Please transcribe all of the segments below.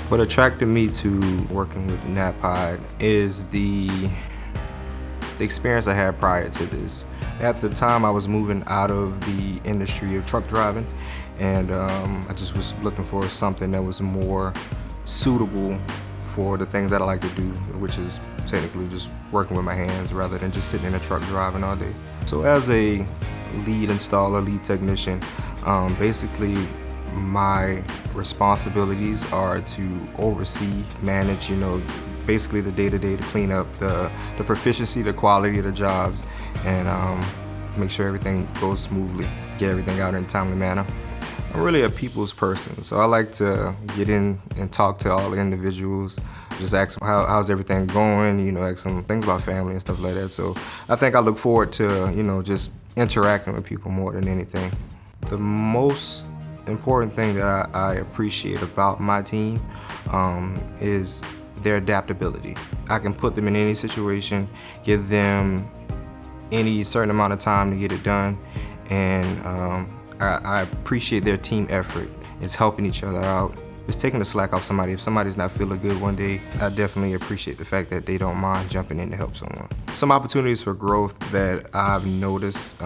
What attracted me to working with Knapheide is the experience I had prior to this. At the time, I was moving out of the industry of truck driving, and I just was looking for something that was more suitable for the things that I like to do, which is technically just working with my hands rather than just sitting in a truck driving all day. So as a lead installer, lead technician, basically my responsibilities are to oversee, manage, basically the day-to-day, to clean up the proficiency, the quality of the jobs, and make sure everything goes smoothly, get everything out in a timely manner. I'm really a people's person, so I like to get in and talk to all the individuals, just ask them how's everything going, ask them things about family and stuff like that. So I think I look forward to, just interacting with people more than anything. The most important thing that I appreciate about my team is their adaptability. I can put them in any situation, give them any certain amount of time to get it done, and I appreciate their team effort. It's helping each other out. It's taking the slack off somebody. If somebody's not feeling good one day, I definitely appreciate the fact that they don't mind jumping in to help someone. Some opportunities for growth that I've noticed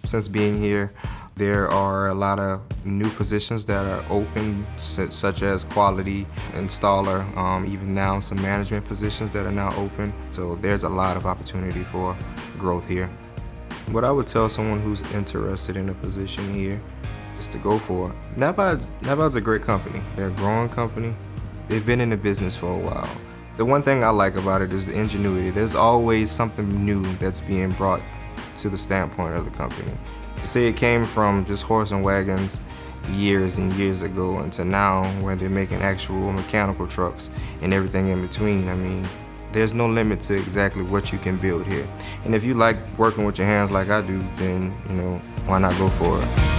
since being here, there are a lot of new positions that are open, such as quality installer, even now some management positions that are now open. So there's a lot of opportunity for growth here. What I would tell someone who's interested in a position here is to go for it. Knapheide's a great company. They're a growing company. They've been in the business for a while. The one thing I like about it is the ingenuity. There's always something new that's being brought to the standpoint of the company. To say it came from just horse and wagons years and years ago into now where they're making actual mechanical trucks and everything in between, I mean, there's no limit to exactly what you can build here. And if you like working with your hands like I do, then, why not go for it?